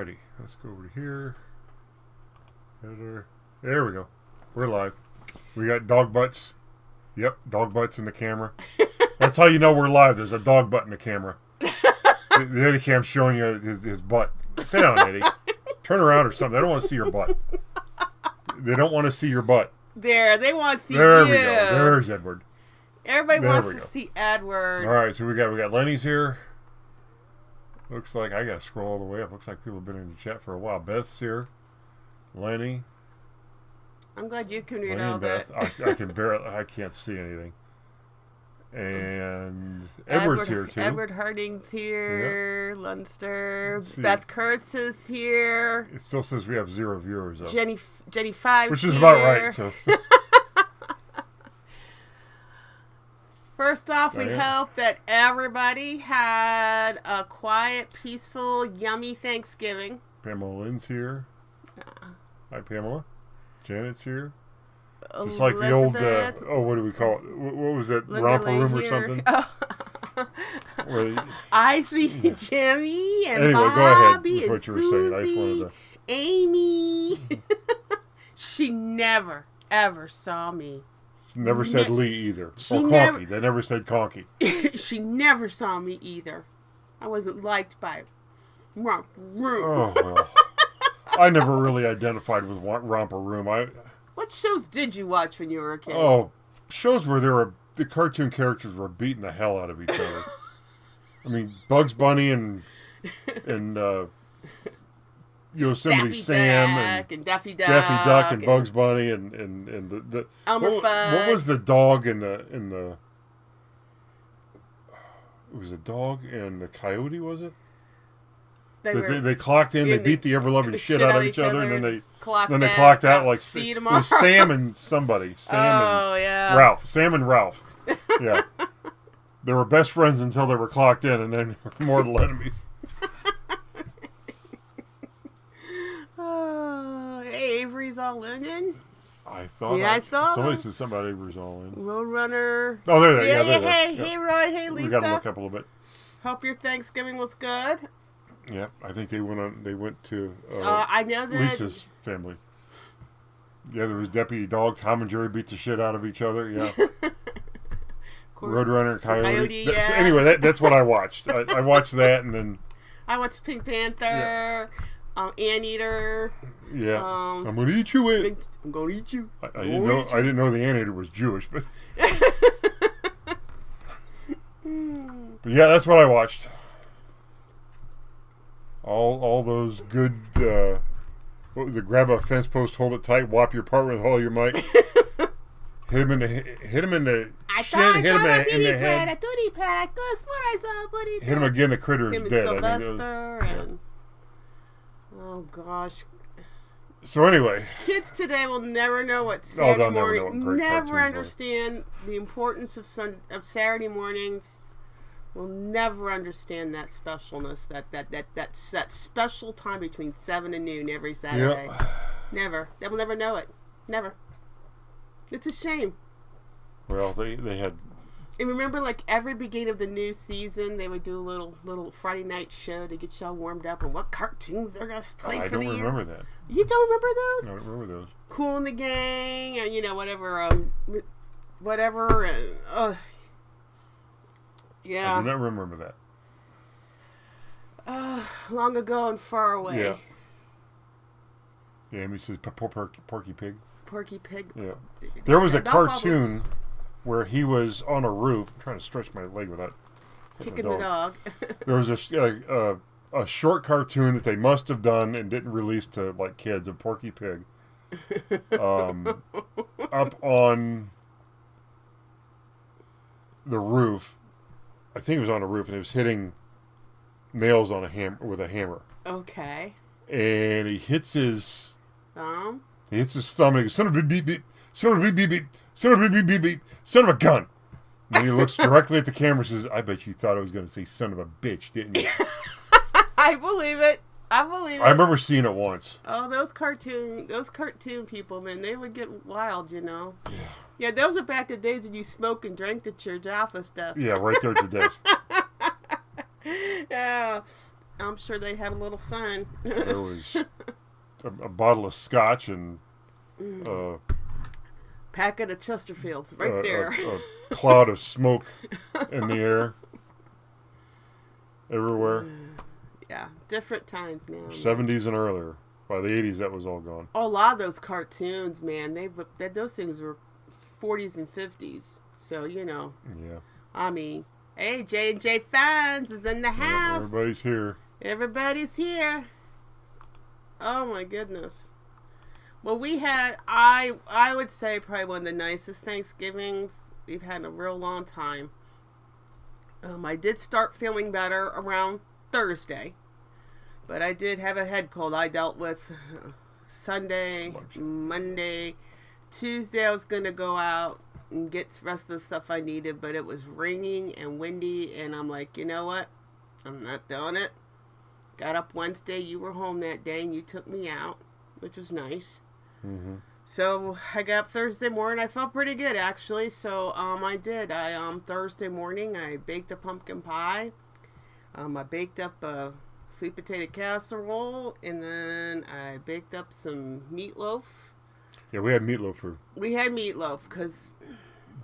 Alrighty, let's go over to here. There we go. We're live. We got dog butts. Yep, dog butts in the camera. That's how you know we're live. There's a dog butt in the camera. The Eddie cam's showing you his butt. Sit down, Eddie. Turn around or something. They don't want to see your butt. They don't want to see your butt. There, they want to see there you. We go. There's Edward. Everybody wants to see Edward. All right, so we got Lenny's here. Looks like I got to scroll all the way up. Looks like people have been in the chat for a while. Beth's here. Lenny. I'm glad you can read Lenny all and Beth. that. I can barely. I can't see anything. And Edward's here too. Edward Harding's here. Yep. Lunster. See, Beth Kurtz is here. It still says we have 0 viewers though. Jenny Five, which is about right. So. First off, we hope that everybody had a quiet, peaceful, yummy Thanksgiving. Pamela Lynn's here. Hi, Pamela. Janet's here. It's Elizabeth. like the old, what do we call it? What was that? Linda Romper Lane room or here. something? I see Jimmy and anyway, Bobby go ahead with and what you were saying. I just Susie, wanted Amy. She never, ever saw me. Never said Lee either. Or Conky. They never said Conky. She never saw me either. I wasn't liked by Romper Room. Oh, well. I never really identified with Romper Room. What shows did you watch when you were a kid? Oh, shows where the cartoon characters were beating the hell out of each other. I mean, Bugs Bunny and Yosemite Sam and Daffy Duck, and Bugs Bunny and the Elmer Fudd. What was the dog in the it was a dog and the coyote, was it? They clocked in, they beat the ever-loving shit out of each other, and then they clocked out like it was Sam and somebody. Ralph. Sam and Ralph. Yeah. They were best friends until they were clocked in, and then mortal enemies. Hey, Avery's all in. I thought I saw somebody said something about Avery's all in. Roadrunner. Oh, there they are. Hey, Roy. Hey, Lisa. We got to look up a little bit. Hope your Thanksgiving was good. Yeah, I think they went to I know that Lisa's family. Yeah, there was Deputy Dog. Tom and Jerry beat the shit out of each other. Yeah. Roadrunner, Coyote. Yeah. So anyway, that's what I watched. I watched that, and then I watched Pink Panther, Anteater. Yeah, I'm gonna eat you. I'm gonna eat you. I didn't know the Anteater was Jewish, but but yeah, that's what I watched. All those good. What was it? Grab a fence post, hold it tight, whop your partner with all your might. Hit him in the shin, hit him in the head. Hit him again, the critter is dead. Sylvester and oh gosh. So anyway, kids today will never know what Saturday morning. Never understand the importance of Saturday mornings. Will never understand that specialness, that special time between 7 and noon every Saturday. Yep. Never. They will never know it. Never. It's a shame. Well, they had. And remember, like every beginning of the new season, they would do a little Friday night show to get y'all warmed up on what cartoons they're gonna play for the year. I don't remember that. You don't remember those? I don't remember those. Kool and the Gang, or whatever. Yeah. I do not remember that. Long ago and far away. Yeah. Yeah, Amy says Porky Pig. Porky Pig. Yeah. There was a cartoon where he was on a roof. I'm trying to stretch my leg without kicking the dog. There was a short cartoon that they must have done and didn't release to like kids of Porky Pig. Up on the roof. I think it was on a roof, and it was hitting nails on with a hammer. Okay. And he hits his thumb. He hits his thumb, and he goes, "Son of a beep beep, son of a beep beep, son of a beep beep beep, son of a gun." And then he looks directly at the camera and says, "I bet you thought I was going to say son of a bitch, didn't you?" I believe it. I remember seeing it once. Oh, those cartoon people, man, they would get wild, you know. Yeah, those are back in the days when you smoked and drank at your office desk. Yeah, right there at the desk. Yeah. I'm sure they had a little fun. There was a bottle of scotch and packet of Chesterfields right there. A cloud of smoke in the air everywhere. Yeah, different times now. 70s and earlier. By the 80s, that was all gone. Oh, a lot of those cartoons, man, those things were 40s and 50s. So, Yeah. I mean, hey, J&J Fans is in the house. Everybody's here. Everybody's here. Oh, my goodness. Well, we had, I would say, probably one of the nicest Thanksgivings we've had in a real long time. I did start feeling better around Thursday, but I did have a head cold I dealt with Sunday, Monday, Tuesday. I was going to go out and get the rest of the stuff I needed, but it was raining and windy, and I'm like, you know what? I'm not doing it. Got up Wednesday. You were home that day, and you took me out, which was nice. Mm-hmm. So I got up Thursday morning. I felt pretty good, actually. So I did. Thursday morning, I baked a pumpkin pie. I baked up a sweet potato casserole, and then I baked up some meatloaf. Yeah, we had meatloaf because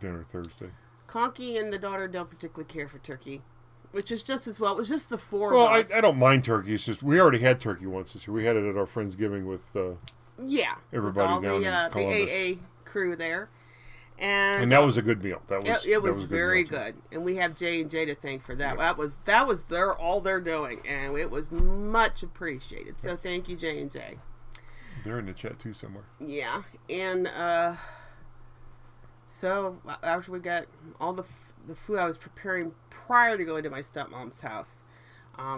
dinner Thursday. Conky and the daughter don't particularly care for turkey, which is just as well. It was just the four of us. I don't mind turkey. It's just we already had turkey once this year. We had it at our Friendsgiving with everybody with all down in Columbus. The AA crew there. And that was a good meal. It was very good, and we have J&J to thank for that. Yep. That was all they're doing, and it was much appreciated. So thank you, J&J. They're in the chat too somewhere. Yeah, and so after we got all the food I was preparing prior to going to my stepmom's house,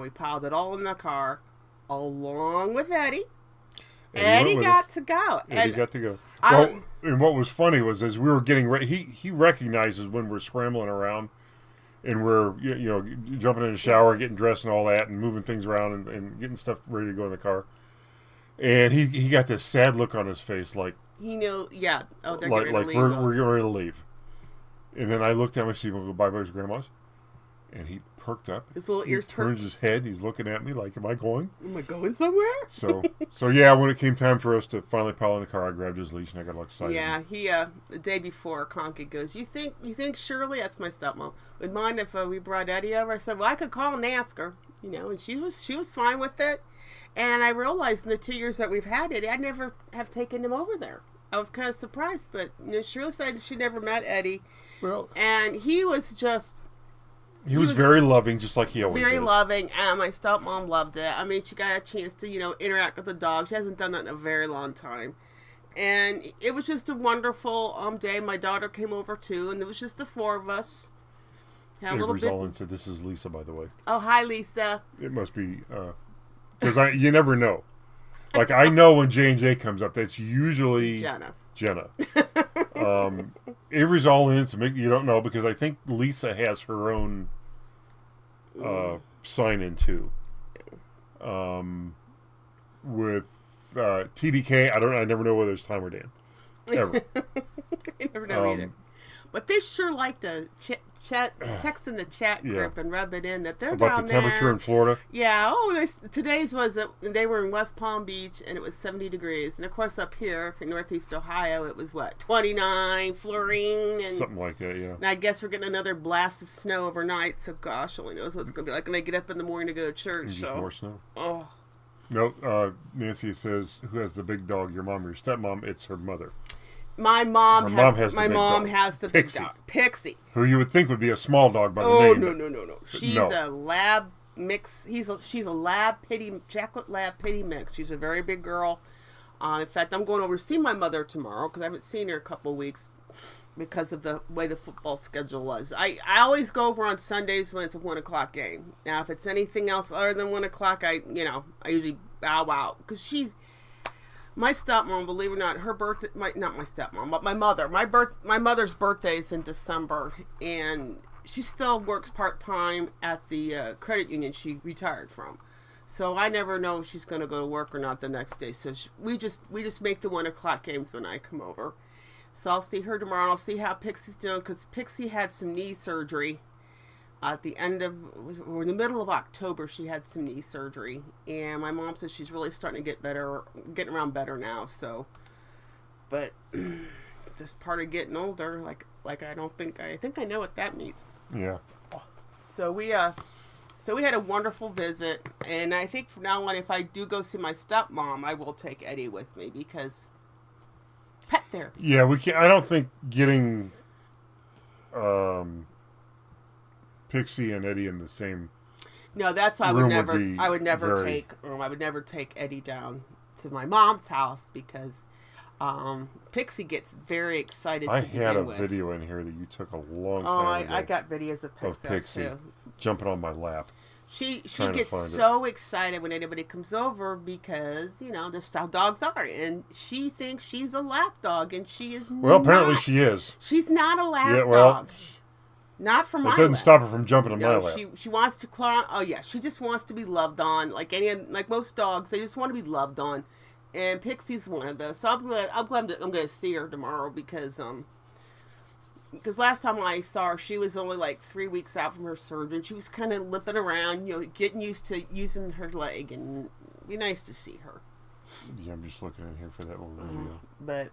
we piled it all in the car, along with Eddie. Eddie got to go. Eddie got to go. Well, and what was funny was as we were getting ready, he recognizes when we're scrambling around and we're jumping in the shower, getting dressed and all that, and moving things around and getting stuff ready to go in the car. And he got this sad look on his face, like he knew, yeah. Oh, they're like getting ready to leave. We're getting ready to leave. And then I looked at him and said, "Go bye bye his grandma's," and he perked up. His little ears turns his head. He's looking at me like, "Am I going? Am I going somewhere?" So yeah. When it came time for us to finally pile in the car, I grabbed his leash and I got all excited. Yeah, he the day before, Conky goes, "You think Shirley, that's my stepmom, would mind if we brought Eddie over?" I said, "Well, I could call and ask her, and she was fine with it." And I realized in the 2 years that we've had Eddie, I never have taken him over there. I was kind of surprised, but Shirley said she never met Eddie. Well, and he was just. He was very loving, just like he always is. Very loving, and my stepmom loved it. I mean, she got a chance to, interact with the dog. She hasn't done that in a very long time. And it was just a wonderful day. My daughter came over, too, and it was just the four of us. Avery's all in said, "This is Lisa, by the way." Oh, hi, Lisa. It must be, because you never know. Like, I know when J&J comes up, that's usually Jenna. Avery's all in, so you don't know, because I think Lisa has her own sign-in too. With TDK, I never know whether it's Tom or Dan. Ever. I never know either. But they sure like to text in the chat group and rub it in that they're about down the temperature there. In Florida. Yeah. Oh, today's was they were in West Palm Beach and it was 70 degrees, and of course up here in Northeast Ohio it was 29, Florine, and something like that. Yeah. And I guess we're getting another blast of snow overnight. So gosh, only knows what it's going to be like when I get up in the morning to go to church. Just more snow. Oh. No, Nancy says, "Who has the big dog? Your mom or your stepmom?" It's her mother. My mom has the big dog. Pixie. Who you would think would be a small dog by the name. No. She's a lab mix. She's a lab chocolate lab pity mix. She's a very big girl. In fact, I'm going over to see my mother tomorrow because I haven't seen her a couple of weeks because of the way the football schedule was. I always go over on Sundays when it's a 1:00 game. Now, if it's anything else other than 1:00, I usually bow out because my stepmom, believe it or not, her birthday, not my stepmom, but my mother. My mother's birthday is in December, and she still works part-time at the credit union she retired from. So I never know if she's going to go to work or not the next day. So we just make the 1:00 games when I come over. So I'll see her tomorrow, and I'll see how Pixie's doing, because Pixie had some knee surgery at the end of, or in the middle of October, she had some knee surgery, and my mom says she's really starting to get better, getting around better now. So, but just part of getting older. Like I think I know what that means. Yeah. So we had a wonderful visit, and I think from now on, if I do go see my stepmom, I will take Eddie with me because pet therapy. Yeah, we can't. I don't think getting Pixie and Eddie in the same. No, that's why I would never take Eddie down to my mom's house because Pixie gets very excited. I had a video in here that you took a long time ago. I got videos of Pixie too. Jumping on my lap. She gets so excited when anybody comes over because, you know, that's how dogs are. And she thinks she's a lap dog, and she is not. Well, apparently she is. She's not a lap dog. Not from my lap. It doesn't stop her from jumping on my lap. She wants to claw. Oh, yeah. She just wants to be loved on. Like most dogs, they just want to be loved on. And Pixie's one of those. So I'm glad I'm going to see her tomorrow because last time I saw her, she was only like 3 weeks out from her surgery. She was kind of limping around, you know, getting used to using her leg, and it'd be nice to see her. Yeah, I'm just looking in here for that little video. But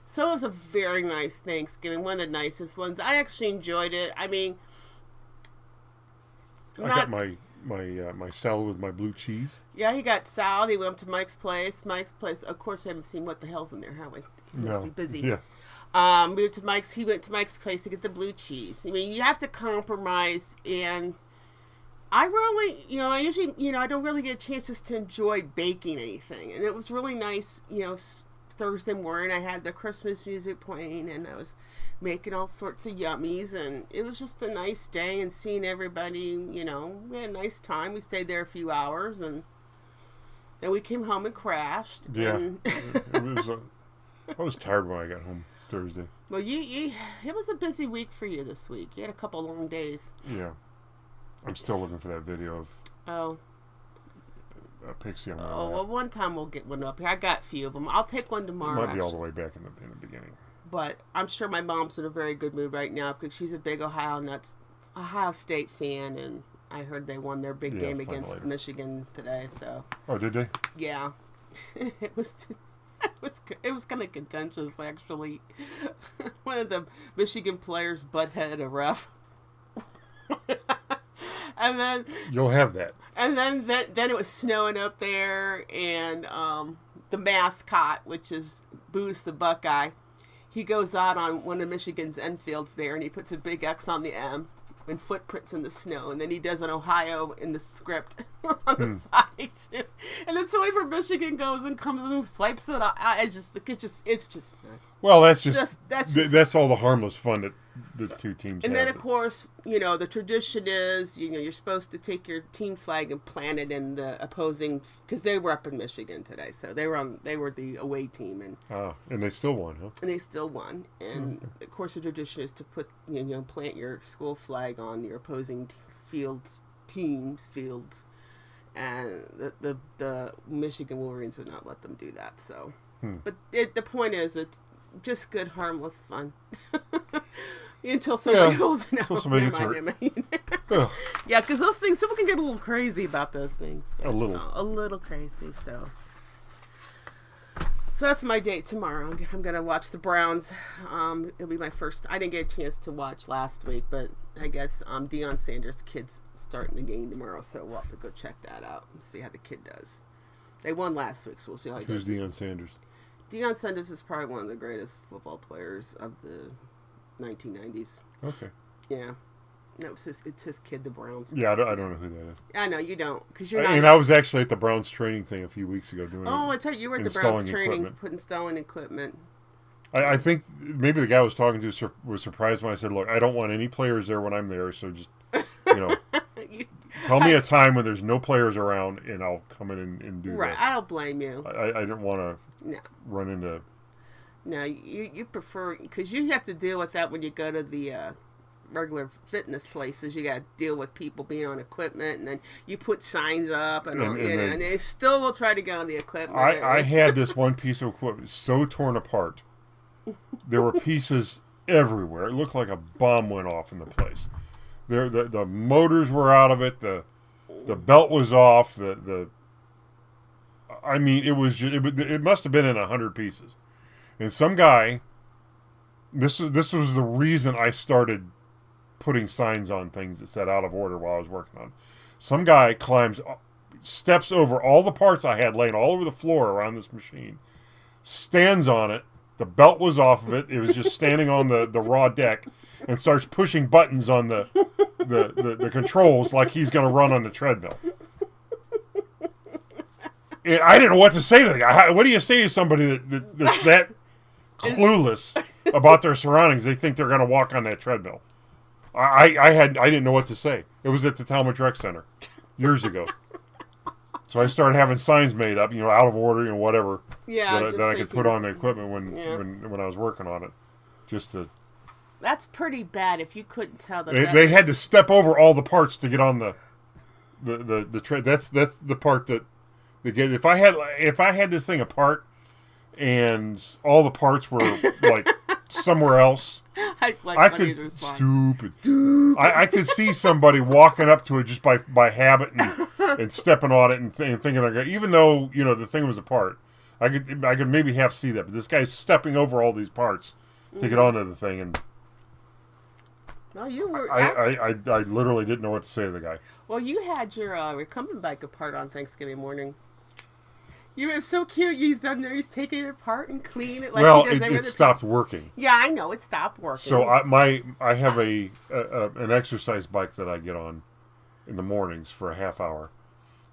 so it was a very nice Thanksgiving, one of the nicest ones. I actually enjoyed it. I mean, I got my salad with my blue cheese. Yeah, he got salad. He went up to Mike's place. Of course, we haven't seen what the hell's in there, have we? He must be busy. Yeah. He went to Mike's place to get the blue cheese. I mean, you have to compromise, and I really, I usually, I don't really get a chance just to enjoy baking anything, and it was really nice, Thursday morning I had the Christmas music playing, and I was making all sorts of yummies, and it was just a nice day, and seeing everybody, we had a nice time. We stayed there a few hours, and then we came home and crashed. Yeah, I was tired when I got home Thursday. Well, it was a busy week for you this week. You had a couple long days. Yeah. I'm still looking for that video of Pixie on my lap. Well, one time we'll get one up here. I got a few of them. I'll take one tomorrow. It might be all the way back in the beginning. But I'm sure my mom's in a very good mood right now because she's a big Ohio State fan, and I heard they won their big game against Michigan today. So. Oh, did they? Yeah. It was kind of contentious, actually. One of the Michigan players butt-headed a ref. And then you'll have that. And then it was snowing up there, and the mascot, which is Boots the Buckeye, he goes out on one of Michigan's infields there, and he puts a big X on the M and footprints in the snow, and then he does an Ohio in the script on the side too. And then somebody from Michigan goes and comes and swipes it off. It's just nuts. Well, that's all the harmless fun that the two teams and have. Then, of course, the tradition is, you're supposed to take your team flag and plant it in the opposing, because they were up in Michigan today, so they were the away team, and they still won, huh? And they still won, and of course the tradition is to put plant your school flag on your opposing team's fields, and the Michigan Wolverines would not let them do that. So, but the point is, it's just good, harmless fun. Until somebody goes and somebody gets hurt. Yeah, because those things, someone can get a little crazy about those things. A little crazy. So that's my date tomorrow. I'm gonna watch the Browns. It'll be my first. I didn't get a chance to watch last week, but I guess Deion Sanders' kid's starting the game tomorrow, so we'll have to go check that out and see how the kid does. They won last week, so we'll see how he does. Who's Deion Sanders? Deion Sanders is probably one of the greatest football players of the 1990s. Okay. Yeah. It's his kid, the Browns. Yeah, I don't know who that is. I know you don't, because you're not. And I was actually at the Browns training thing a few weeks ago doing. Oh, I tell you were at the Browns training, installing equipment. I think maybe the guy I was talking to was surprised when I said, "Look, I don't want any players there when I'm there, so just tell me a time when there's no players around, and I'll come in and do that." Right, I don't blame you. I didn't want to run into. No, you prefer, because you have to deal with that when you go to the regular fitness places. You got to deal with people being on equipment, and then you put signs up, and they still will try to get on the equipment. I had this one piece of equipment so torn apart. There were pieces everywhere. It looked like a bomb went off in the place. The motors were out of it. The belt was off. I mean, it must have been in 100 pieces. And some guy, this was the reason I started putting signs on things that said out of order while I was working on it. Some guy steps over all the parts I had laying all over the floor around this machine, stands on it. The belt was off of it. It was just standing on the raw deck, and starts pushing buttons on the controls like he's going to run on the treadmill. And I didn't know what to say to the guy. What do you say to somebody that's that clueless about their surroundings? They think they're going to walk on that treadmill. I didn't know what to say. It was at the Talmadge Rec Center years ago. So I started having signs made up, out of order, whatever. Yeah, that I could put on the equipment when I was working on it, just to. That's pretty bad. If you couldn't tell they had to step over all the parts to get on the tread. That's the part that if I had this thing apart and all the parts were like somewhere else. I could stupid. I could see somebody walking up to it just by habit and stepping on it and thinking they're going. Even though the thing was apart, I could maybe half see that. But this guy's stepping over all these parts to get onto the thing, and no, you were. I literally didn't know what to say to the guy. Well, you had your recumbent bike apart on Thanksgiving morning. You were so cute. He's done there. He's taking it apart and cleaning it. Like it stopped working. Yeah, I know it stopped working. So I have an exercise bike that I get on in the mornings for a half hour,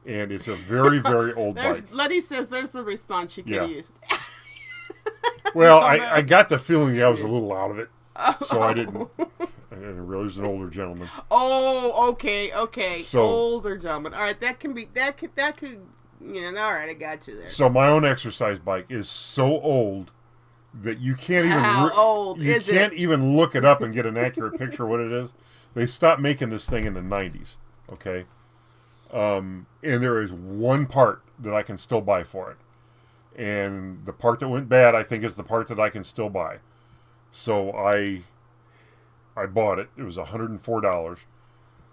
and it's a very very old bike. Letty says there's the response she could have used. Well, I got the feeling that I was a little out of it, so I didn't. I didn't realize an older gentleman. Oh, okay. So, older gentleman. All right, that could. All right, I got you there. So my own exercise bike is so old that you can't even. How old is it? You can't even look it up and get an accurate picture of what it is. They stopped making this thing in the 90s. Okay, and there is one part that I can still buy for it, and the part that went bad, I think, is the part that I can still buy. So I bought it. It was $104,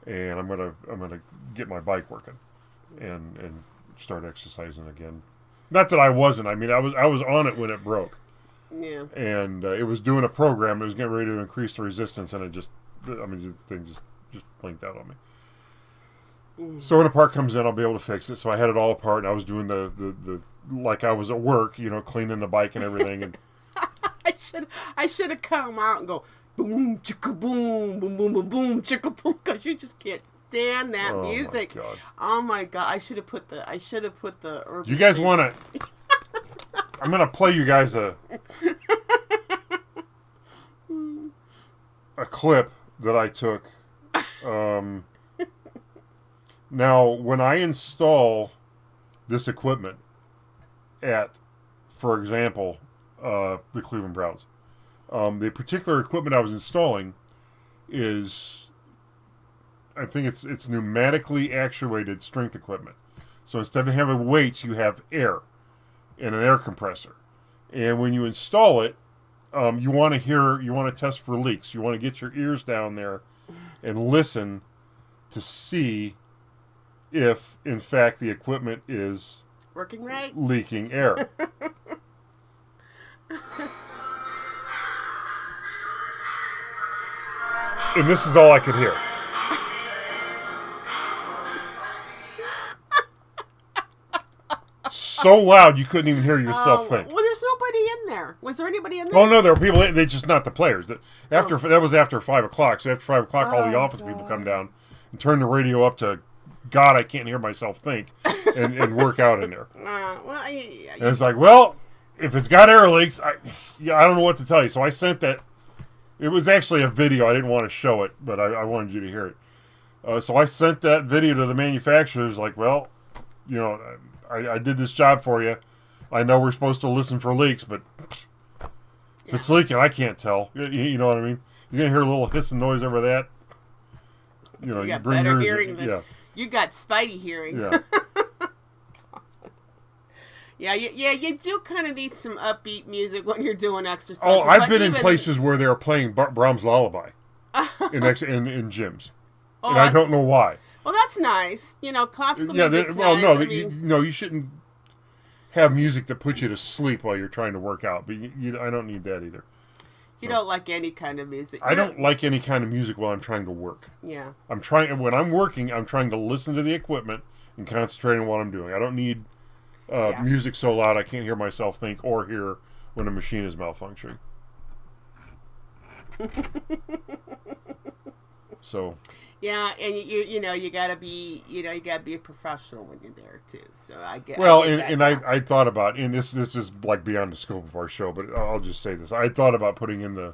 and I'm gonna get my bike working, and start exercising again. Not that I wasn't. I mean, I was on it when it broke. Yeah. And it was doing a program. It was getting ready to increase the resistance, and the thing just blinked out on me. So when a part comes in, I'll be able to fix it. So I had it all apart, and I was doing the like I was at work, cleaning the bike and everything. And I should have come out and go boom chicka boom boom boom boom boom chicka boom, because you just can't stand that music. My God. Oh my God! I should have put the. You guys want to? I'm gonna play you guys a clip that I took. Now, when I install this equipment at, for example, the Cleveland Browns, the particular equipment I was installing is. I think it's pneumatically actuated strength equipment. So instead of having weights, you have air and an air compressor. And when you install it, you want to test for leaks. You want to get your ears down there and listen to see if, in fact, the equipment is working right, leaking air. And this is all I could hear. So loud you couldn't even hear yourself think. Well, there's nobody in there. Was there anybody in there? Oh no, there were people. They just not the players. That was after 5 o'clock. So after 5 o'clock, all the office people come down and turn the radio up to God. I can't hear myself think, and work out in there. And it's like, well, if it's got air leaks, I don't know what to tell you. So I sent that. It was actually a video. I didn't want to show it, but I wanted you to hear it. So I sent that video to the manufacturers. Like, well, I did this job for you. I know we're supposed to listen for leaks, but if it's leaking, I can't tell. You know what I mean? You're going to hear a little hissing noise over that. You got bring better hearing than... You got Spidey hearing. Yeah. You do kind of need some upbeat music when you're doing exercise. Oh, I've been in places where they're playing Brahms' Lullaby in gyms. Oh, and I don't know why. Well, that's nice. Classical music's nice. No, you shouldn't have music that puts you to sleep while you're trying to work out. But I don't need that either. You don't like any kind of music. I don't like any kind of music while I'm trying to work. Yeah. When I'm working, I'm trying to listen to the equipment and concentrate on what I'm doing. I don't need music so loud I can't hear myself think or hear when a machine is malfunctioning. So. Yeah, and you gotta be a professional when you're there too. So I get. Well, I thought about, and this is like beyond the scope of our show, but I'll just say this: I thought about putting in the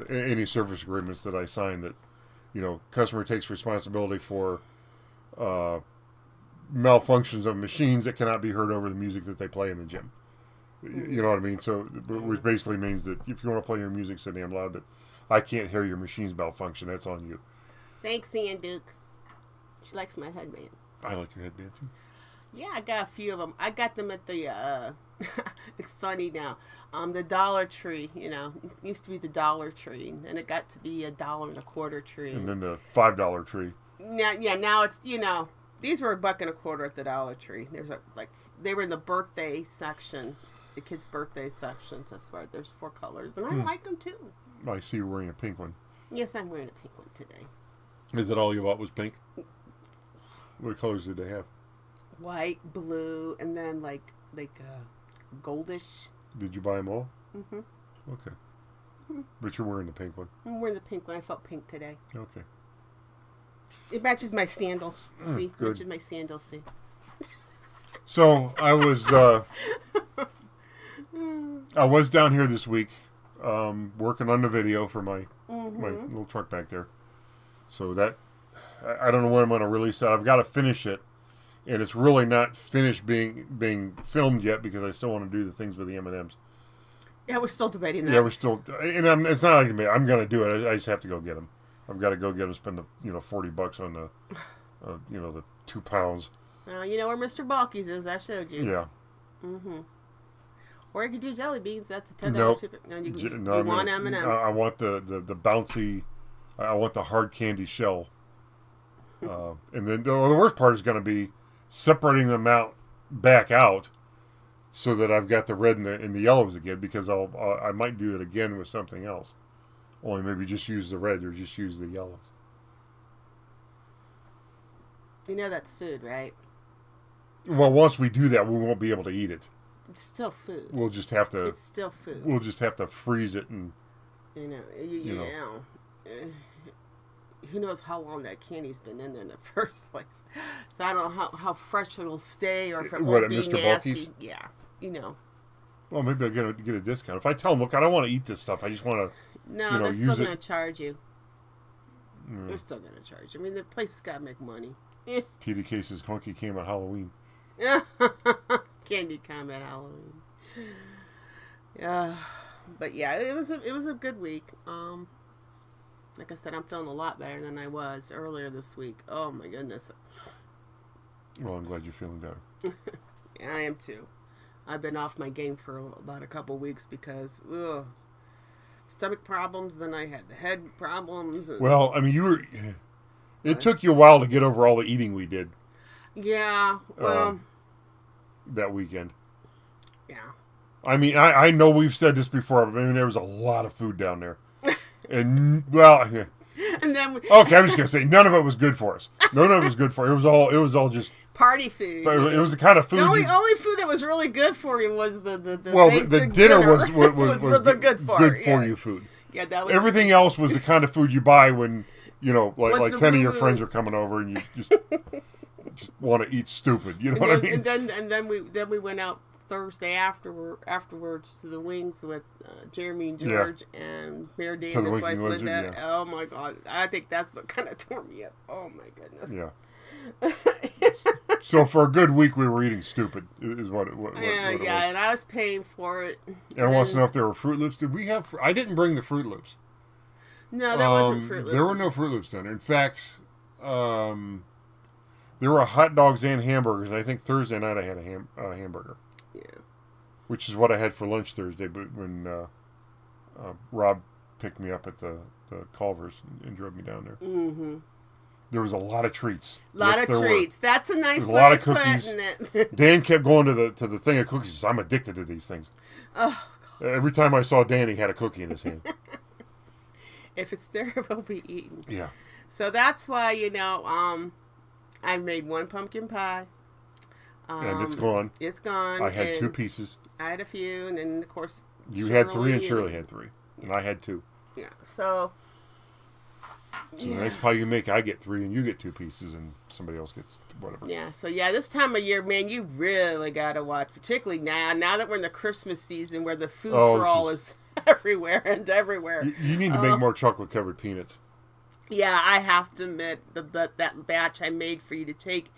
any service agreements that I sign that, customer takes responsibility for malfunctions of machines that cannot be heard over the music that they play in the gym. You know what I mean? So, which basically means that if you want to play your music so damn loud that I can't hear your machine's malfunction, that's on you. Thanks, Ian Duke. She likes my headband. I like your headband too. Yeah, I got a few of them. I got them at the, it's funny now, the Dollar Tree, it used to be the Dollar Tree, and it got to be $1.25 tree. And then the $5 tree. Now it's, these were $1.25 at the Dollar Tree. There's they were in the birthday section, the kids' birthday section. That's why there's 4 colors, and I like them too. I see you're wearing a pink one. Yes, I'm wearing a pink one today. Is it all you bought was pink? What colors did they have? White, blue, and then like goldish. Did you buy them all? Mm-hmm. Okay. Mm-hmm. But you're wearing the pink one. I'm wearing the pink one. I felt pink today. Okay. It matches my sandals. See? Good. Matches my sandals, see? So, I was down here this week working on the video for my little truck back there. So that, I don't know when I'm going to release that. I've got to finish it, and it's really not finished being filmed yet because I still want to do the things with the M&Ms. Yeah, we're still debating that. Yeah, we're still, and it's not like I'm going to do it. I just have to go get them. I've got to go get them. Spend the $40 on the the 2 pounds. Well, you know where Mr. Balky's is. I showed you. Yeah. Mm-hmm. Or you could do jelly beans. That's a $10 nope. chip. No, you want M&Ms. I want the bouncy. I want the hard candy shell. And then the worst part is going to be separating them back out, so that I've got the red and the yellows again. Because I might do it again with something else. Only maybe just use the red or just use the yellows. You know that's food, right? Well, once we do that, we won't be able to eat it. It's still food. We'll just have to. It's still food. We'll just have to freeze it and. You know. Who knows how long that candy's been in there in the first place? So I don't know how fresh it'll stay or if it won't be Mr. nasty. Balky's? Yeah, Well, maybe I'll get a discount. If I tell them, look, I don't want to eat this stuff. I just want to. No, they're still going to charge you. They're still going to charge you. I mean, the place has got to make money. TDK says Conky came at Halloween. Candy come at Halloween. Yeah, but yeah, it was a good week. Like I said, I'm feeling a lot better than I was earlier this week. Oh my goodness. Well, I'm glad you're feeling better. Yeah, I am too. I've been off my game for about a couple weeks because stomach problems. Then I had the head problems. Well, I mean, it took you a while to get over all the eating we did. Yeah. Well. That weekend. Yeah. I mean, I know we've said this before, but I mean, there was a lot of food down there. And well, and then okay, I'm just gonna say none of it was good for us. None of it was good for us. It was all just party food. It was the kind of food. The only food that was really good for you was the dinner was the good for you food. Yeah, that was. Everything else was the kind of food you buy when like 10 of your friends are coming over and you just want to eat stupid. You know what I mean? And then we went out Thursday afterwards to the Wings with Jeremy and George and Mayor Dan and his wife Linda. Yeah. Oh my God, I think that's what kind of tore me up. Oh my goodness. Yeah. So for a good week we were eating stupid is what it was. And I was paying for it. And I want to know if there were Fruit Loops. Did we have? I didn't bring the Fruit Loops. No, that wasn't Fruit Loops. There were no Fruit Loops then. In fact, there were hot dogs and hamburgers. And I think Thursday night I had a hamburger. Yeah. Which is what I had for lunch Thursday, but when Rob picked me up at the Culver's and drove me down there. Mm-hmm. There was a lot of treats. A lot of treats. That's a nice way. A lot of cookies. Dan kept going to the thing of cookies. He says, I'm addicted to these things. Oh, God. Every time I saw Dan, he had a cookie in his hand. If it's there, it will be eaten. Yeah. So that's why, I made one pumpkin pie. And it's gone. It's gone. I had 2 pieces. I had a few, and then, of course, you had 3 and Shirley had 3. And I had 2. Yeah. So the next pie you make, I get 3 and you get 2 pieces and somebody else gets whatever. Yeah. So, this time of year, man, you really got to watch, particularly now that we're in the Christmas season where the food for all is everywhere and everywhere. You need to make more chocolate-covered peanuts. Yeah, I have to admit that batch I made for you to take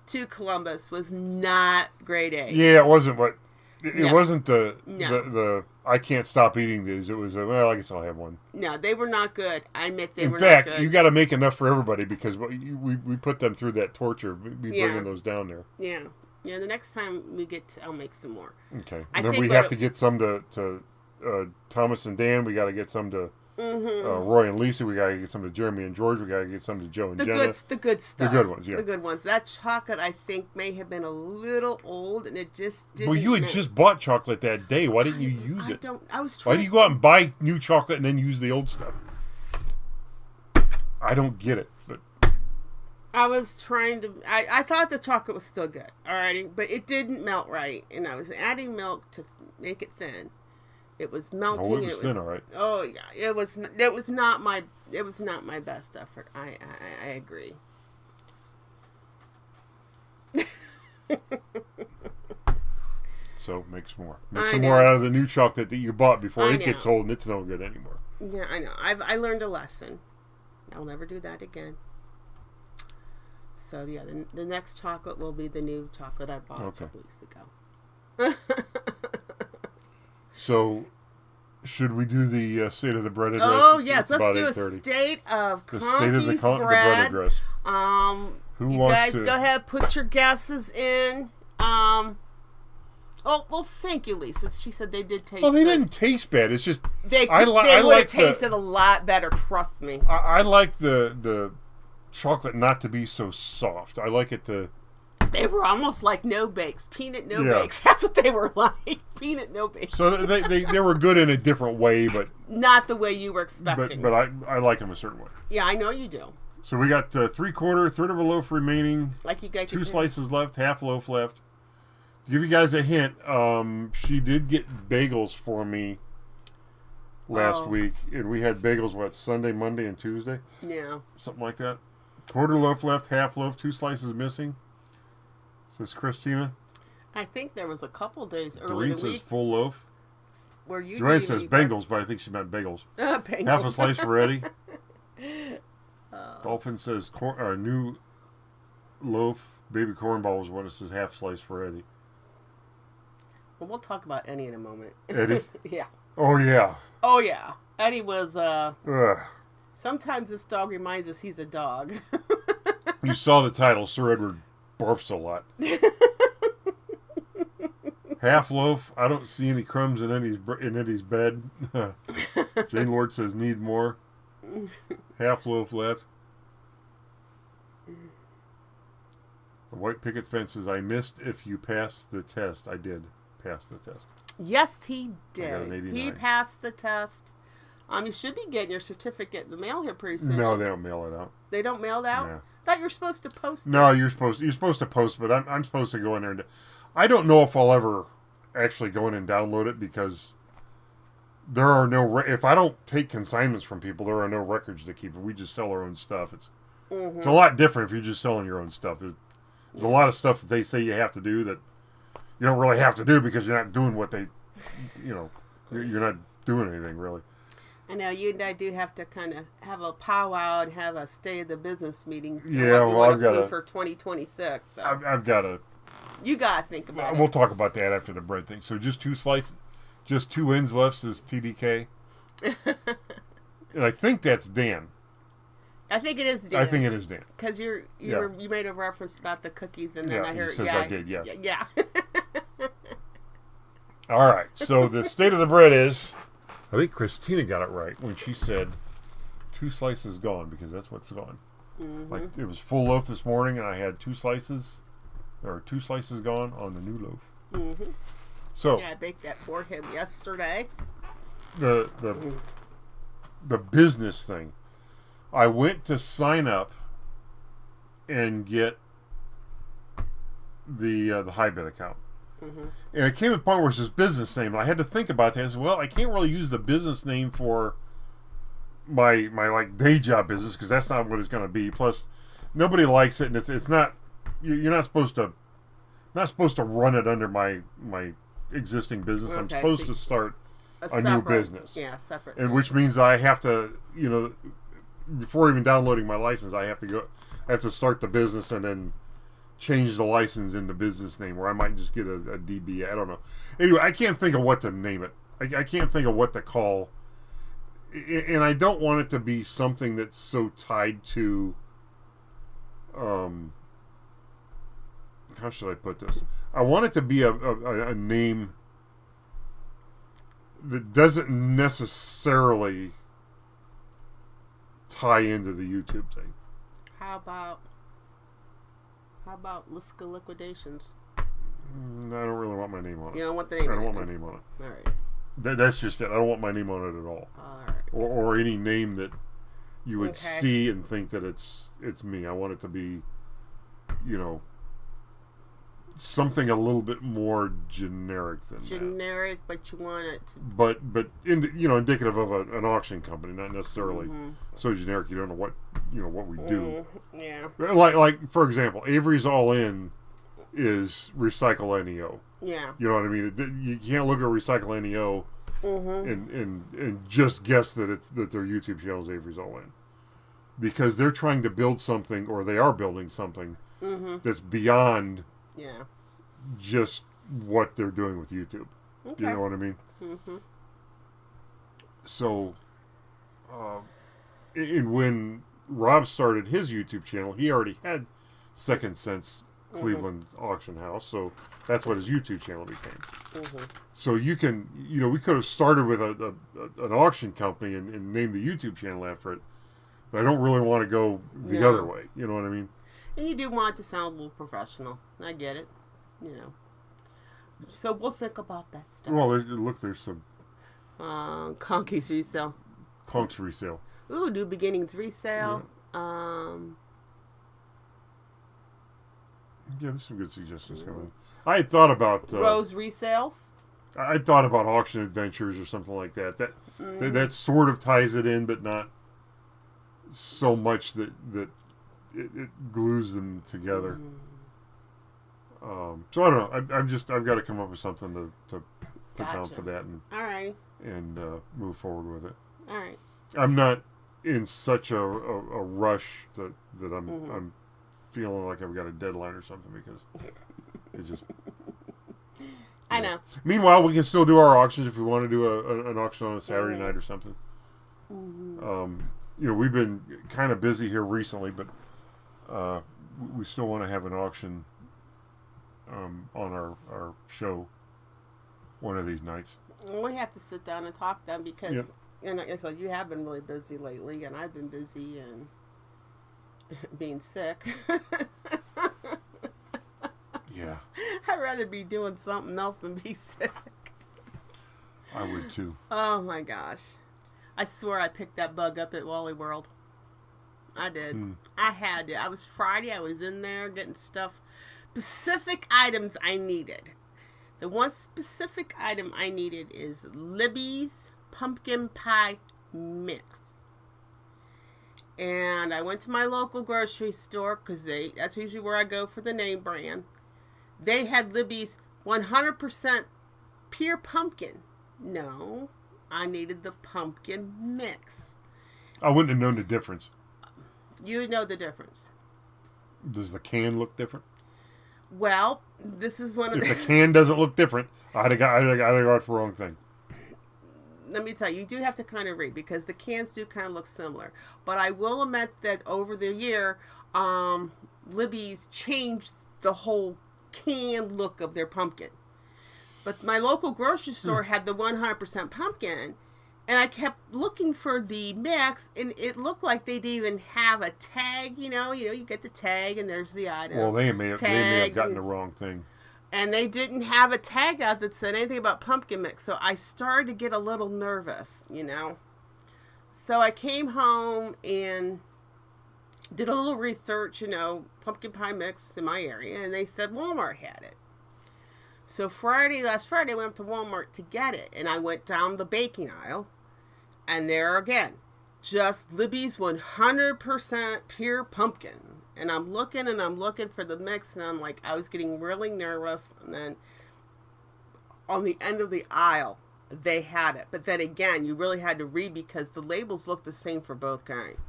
to Columbus was not grade A. Yeah, it wasn't what... It wasn't the I can't stop eating these. It was I guess I'll have one. No, they were not good. I admit they were not good. In fact, you got to make enough for everybody because we put them through that torture. We bringing those down there. Yeah. Yeah, the next time we get I'll make some more. Okay. And then we have to get some to Thomas and Dan. We got to get some to Roy and Lisa. We got to get some to Jeremy and George. We got to get some to Joe and Jenna. The good stuff. The good ones, yeah. The good ones. That chocolate, I think, may have been a little old, and it just didn't... Well, you had just bought chocolate that day. Why didn't you use it? I was trying... Why do you go out and buy new chocolate and then use the old stuff? I don't get it, but... I was trying to... I thought the chocolate was still good, alrighty, but it didn't melt right, and I was adding milk to make it thin. It was melting. Oh, it was thin, all right. Oh yeah, it was not my best effort. I agree. So make some more. Make some more out of the new chocolate that you bought before it gets old and it's no good anymore. Yeah, I know. I learned a lesson. I'll never do that again. So yeah, the next chocolate will be the new chocolate I bought a couple weeks ago. So, should we do the state of the bread address? Oh, yes. Let's do a state of Conkys bread address. Who you wants guys to... go ahead, put your guesses in. Oh, well, thank you, Lisa. She said they did taste they didn't taste bad. It's just... They would have tasted a lot better, trust me. I like the chocolate not to be so soft. I like it to... They were almost like no bakes, peanut no bakes. That's what they were like, peanut no bakes. So they were good in a different way, but not the way you were expecting. But I like them a certain way. Yeah, I know you do. So we got 3/4, third of a loaf remaining. Like you got 2 slices left, half loaf left. To give you guys a hint, she did get bagels for me last week, and we had bagels Sunday, Monday, and Tuesday. Yeah, something like that. Quarter loaf left, half loaf, 2 slices missing. Says Christina. I think there was a couple days earlier. Doreen says full loaf. Where you? Doreen says Bengals, but I think she meant bagels. Bengals. Half a slice for Eddie. Dolphin says new loaf. Baby cornball was one. It says half slice for Eddie. Well, we'll talk about Eddie in a moment. Eddie? Yeah. Oh yeah. Oh yeah. Eddie was sometimes this dog reminds us he's a dog. You saw the title, Sir Edward Barfsalot. Half loaf. I don't see any crumbs in Eddie's bed. Jane Lord says need more. Half loaf left. The white picket fence says I missed if you passed the test. I did pass the test. Yes, he did. He passed the test. You should be getting your certificate in the mail here pretty soon. No, they don't mail it out. They don't mail it out? No. I thought you were supposed to post it. No, you're supposed to post, but I'm supposed to go in there and I don't know if I'll ever actually go in and download it because there are no if I don't take consignments from people, there are no records to keep. We just sell our own stuff. It's a lot different if you're just selling your own stuff. There's a lot of stuff that they say you have to do that you don't really have to do because you're not doing what they, you're not doing anything really. I know you and I do have to kind of have a powwow and have a state of the business meeting. Yeah, well, I've got to for 2026. So. I've got to. You got to think about it. We'll talk about that after the bread thing. So just 2 slices, just 2 ends left says TDK, and I think that's Dan. I think it is Dan. I think it is Dan because you made a reference about the cookies and then I heard says I did. Yeah. Yeah. All right. So the state of the bread is. I think Christina got it right when she said 2 slices gone because that's what's gone. Mm-hmm. Like, it was full loaf this morning, and I had 2 slices gone on the new loaf. Mm-hmm. So yeah, I baked that for him yesterday. The business thing. I went to sign up and get the Highbit account. Mm-hmm. And it came to the point where it's this business name. And I had to think about that. I said, well, I can't really use the business name for my like day job business because that's not what it's going to be. Plus, nobody likes it, and it's not. You're not supposed to run it under my existing business. Okay, I'm supposed to start a new business. Yeah, separate. And which means I have to, before even downloading my license, I have to start the business and then change the license in the business name, or I might just get a DBA. I don't know. Anyway, I can't think of what to name it. I can't think of what to call. And I don't want it to be something that's so tied to, how should I put this? I want it to be a name that doesn't necessarily tie into the YouTube thing. How about Liska Liquidations? I don't really want my name on it. You don't want the name on it? I don't want my name on it. All right. That's just it. I don't want my name on it at all. All right. Or any name that you would see and think that it's me. I want it to be, something a little bit more generic than generic, but you want it to... But indicative of an auction company, not necessarily so generic you don't know what we do. Yeah. Like for example, Avery's All In is Recycle NEO. Yeah. You know what I mean? You can't look at Recycle NEO and just guess that their YouTube channel is Avery's All In, because they're trying to build something, or they are building something that's beyond just what they're doing with YouTube. Okay. You know what I mean? Mm-hmm. So, and when Rob started his YouTube channel, he already had Second Sense Cleveland Auction House, so that's what his YouTube channel became. So you can, we could have started with an auction company and named the YouTube channel after it, but I don't really want to go the other way. You know what I mean? And you do want it to sound a little professional. I get it. So we'll think about that stuff. Well, there's some Conkys resale. Conks resale. Ooh, New Beginnings resale. Yeah, there's some good suggestions coming. I had thought about Rose resales. I thought about Auction Adventures or something like that. That sort of ties it in, but not so much that it glues them together. So I don't know. I've got to come up with something to put down for that, and all right, and move forward with it. All right. I'm not in such a rush that I'm feeling like I've got a deadline or something, because it just. I know. Meanwhile, we can still do our auctions if we want to do an auction on a Saturday night or something. We've been kind of busy here recently, but we still want to have an auction on our show one of these nights. We have to sit down and talk then, because you have been really busy lately, and I've been busy and being sick. Yeah. I'd rather be doing something else than be sick. I would too. Oh my gosh. I swear I picked that bug up at Wally World. I did. I had to. Friday, I was in there getting stuff, specific items I needed. The one specific item I needed is Libby's pumpkin pie mix. And I went to my local grocery store, because that's usually where I go for the name brand. They had Libby's 100% pure pumpkin. No, I needed the pumpkin mix. I wouldn't have known the difference. You know the difference. Does the can look different? Well, this is one of the... If the can doesn't look different, I'd have got the wrong thing. Let me tell you, you do have to kind of read, because the cans do kind of look similar. But I will admit that over the year, Libby's changed the whole can look of their pumpkin. But my local grocery store had the 100% pumpkin, And I kept looking for the mix, and it looked like they didn't even have a tag. You get the tag, and there's the item. Well, they may have gotten the wrong thing. And they didn't have a tag out that said anything about pumpkin mix, so I started to get a little nervous, So I came home and did a little research, pumpkin pie mix in my area, and they said Walmart had it. So last Friday, I went up to Walmart to get it, and I went down the baking aisle, and there again, just Libby's 100% pure pumpkin. And I'm looking for the mix, and I'm like, I was getting really nervous, and then on the end of the aisle, they had it. But then again, you really had to read because the labels looked the same for both kinds.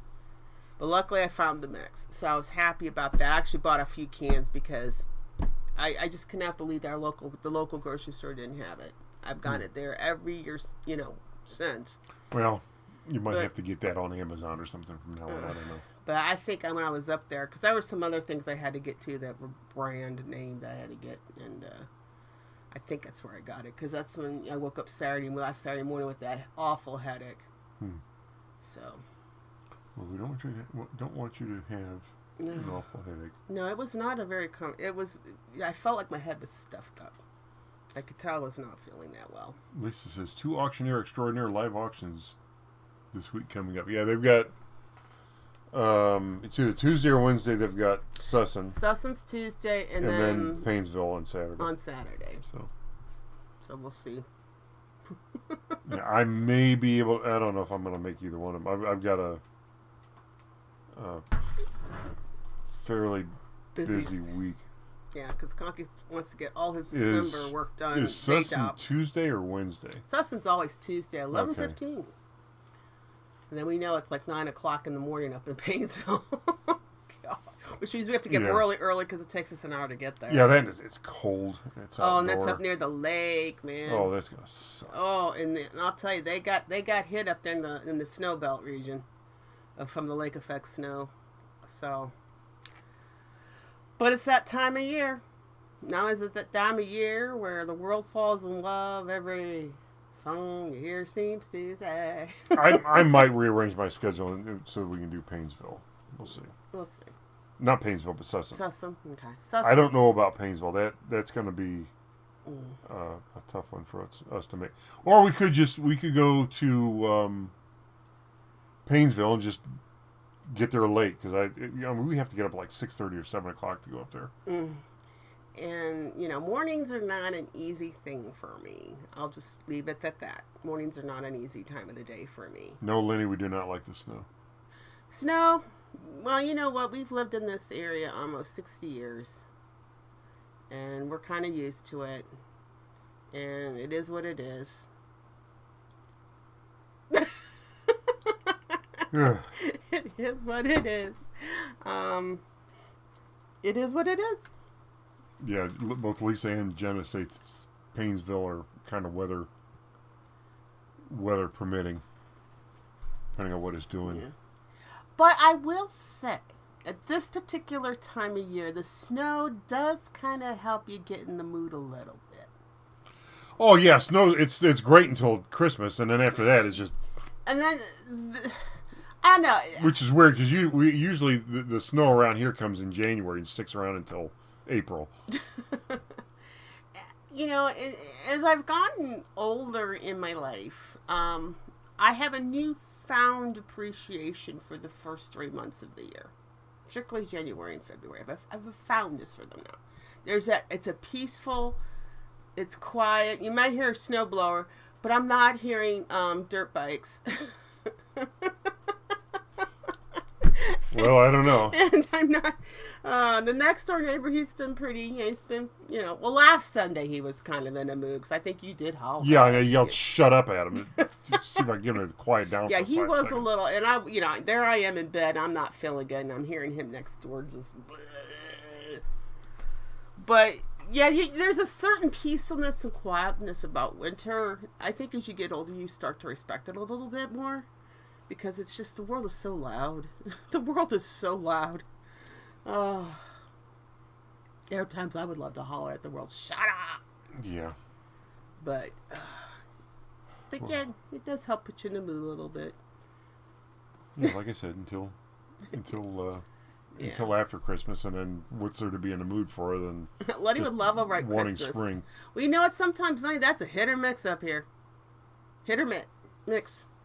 But luckily, I found the mix, so I was happy about that. I actually bought a few cans because I just could not believe that the local grocery store didn't have it. I've gotten it there every year, since. Well, you might have to get that on Amazon or something from now on. I don't know. But I think when I was up there, because there were some other things I had to get to that were brand name that I had to get, and I think that's where I got it, because that's when I woke up last Saturday morning with that awful headache. So. Well, we don't want you to have an awful headache. No, it was not a very I felt like my head was stuffed up. I could tell I was not feeling that well. Lisa says 2 Auctioneer Extraordinaire live auctions this week coming up. Yeah, they've got it's either Tuesday or Wednesday. They've got Sussin. Sussin's Tuesday, and then Painesville on Saturday. So we'll see. Yeah, I may be able. I don't know if I'm going to make either one of them. I've got a fairly busy week. Yeah, because Conkys wants to get all his December work done. Is Sussin Tuesday or Wednesday? Sussin's always Tuesday, 11:15. And then we know it's like 9 o'clock in the morning up in Painesville. Which means we have to get early because it takes us an hour to get there. Yeah, it's cold. It's outdoor. And that's up near the lake, man. Oh, that's gonna suck. Oh, and I'll tell you, they got hit up there in the snow belt region from the lake effect snow. So, but it's that time of year. Now is it that time of year where the world falls in love? Every song you hear seems to say. I might rearrange my schedule so we can do Painesville. We'll see. Not Painesville, but Sussin. Okay. Sussin. I don't know about Painesville. That's going to be a tough one for us to make. Or we could go to Painesville and just get there late because we have to get up like 6:30 or 7 o'clock to go up there. And mornings are not an easy thing for me. I'll just leave it at that. Mornings are not an easy time of the day for me. No, Lenny, we do not like the snow. Snow. Well, you know what? We've lived in this area almost 60 years. And we're kind of used to it. And it is what it is. Yeah. It is what it is. It is what it is. Yeah, both Lisa and Jenna say Painesville are kind of weather permitting, depending on what it's doing. Yeah. But I will say, at this particular time of year, the snow does kind of help you get in the mood a little bit. Oh yeah, snow. It's great until Christmas, and then after that, it's just. And then, I know. Which is weird because usually the snow around here comes in January and sticks around until April. As I've gotten older in my life, I have a newfound appreciation for the first 3 months of the year, particularly January and February. I've found this for them now. It's a peaceful, it's quiet. You might hear a snowblower, but I'm not hearing dirt bikes. Well, I don't know. And I'm not. The next door neighbor, he's been, well, last Sunday he was kind of in a mood because I think you did holler. Yeah, I yelled, "Shut up," at him. See if I can get him to quiet down. Yeah, for he 5 was seconds. a little, and there I am in bed. I'm not feeling good, and I'm hearing him next door just. But yeah, there's a certain peacefulness and quietness about winter. I think as you get older, you start to respect it a little bit more. Because it's just, the world is so loud. The world is so loud. Oh. There are times I would love to holler at the world, shut up! Yeah. But, But yeah, it does help put you in the mood a little bit. Yeah, like I said, until after Christmas, and then what's there to be in the mood for than Letty would love a right Christmas. Spring. Well, you know what? Sometimes that's a hit or miss up here. Hit or miss.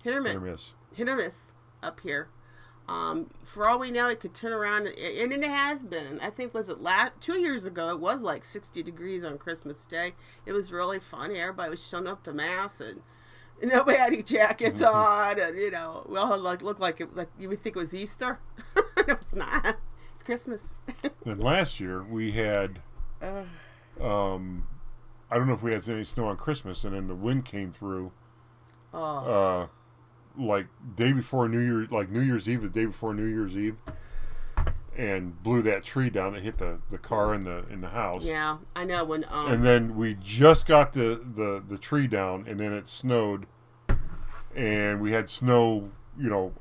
Hit or miss. Hit or miss up here. For all we know, it could turn around, and it has been. I think, was it 2 years ago, it was like 60 degrees on Christmas Day. It was really funny. Everybody was showing up to Mass, and nobody had any jackets on, and, we all looked like you would think it was Easter. It was not. It's Christmas. And last year, we had, I don't know if we had any snow on Christmas, and then the wind came through. Like day before New Year's Eve, the day before New Year's Eve, and blew that tree down. It hit the car in the house. Yeah, I know when. And then we just got the tree down, and then it snowed, and we had snow,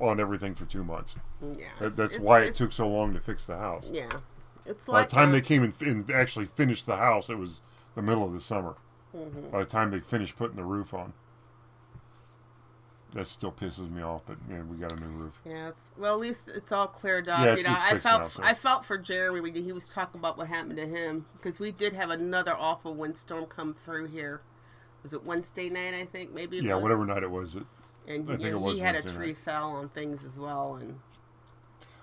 on everything for 2 months. Yeah, that's why it took so long to fix the house. Yeah, it's by the time they came and actually finished the house, it was the middle of the summer. Mm-hmm. By the time they finished putting the roof on. That still pisses me off, but we got a new roof. Yeah, well, at least it's all cleared up. Yeah, it's fixed now, so. I felt for Jeremy when he was talking about what happened to him, because we did have another awful windstorm come through here. Was it Wednesday night? I think maybe. It was. Whatever night it was. And he had a tree fell on things as well, and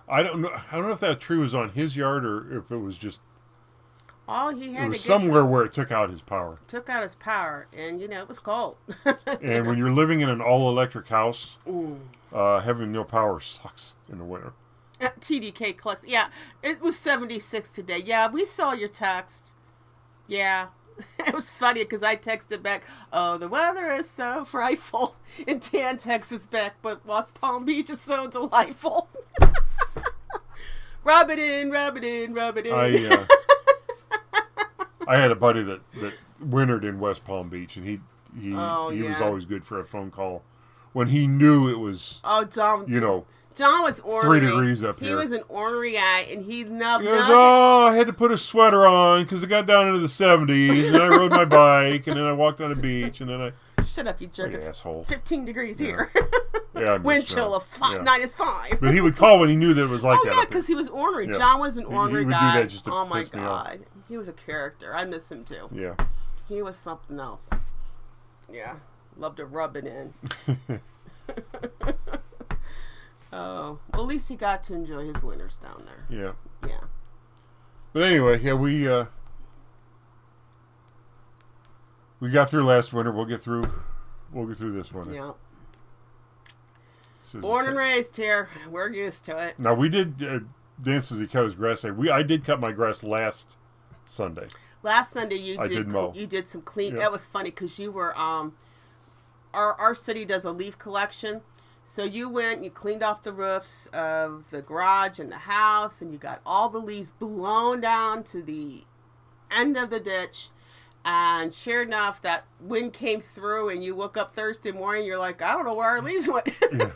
I don't know if that tree was on his yard or if it was just. All he had it was somewhere where it took out his power. And it was cold. And when you're living in an all-electric house, having no power sucks in the winter. TDK collects. Yeah, it was 76 today. Yeah, we saw your text. Yeah, it was funny because I texted back, "Oh, the weather is so frightful," and Dan texts us back, "But West Palm Beach is so delightful." Rub it in. I had a buddy that wintered in West Palm Beach, and he was always good for a phone call when he knew it was. Oh, John was ornery. 3 degrees up here. He was an ornery guy, and he loved. He goes, I had to put a sweater on because it got down into the 70s, and I rode my bike, and then I walked on the beach, and then I. Shut up, you jerk! It's asshole. 15 degrees here. Yeah, wind chill of -5. But he would call when he knew that it was like that. Oh yeah, because he was ornery. Yeah. John was an ornery guy. Do that just to oh my piss me off. God, he was a character. I miss him too. Yeah, he was something else. Yeah, loved to rub it in. Oh, well, at least he got to enjoy his winters down there. Yeah. But anyway, we got through last winter. We'll get through this winter. Yeah. Born and raised here. We're used to it. Now, we did dance as he cut his grass. I did cut my grass last Sunday. Last Sunday, you mow. You did some clean. Yep. That was funny because you were our city does a leaf collection. So you went, you cleaned off the roofs of the garage and the house, and you got all the leaves blown down to the end of the ditch. And sure enough, that wind came through, and you woke up Thursday morning, you're like, I don't know where our leaves went. Yeah.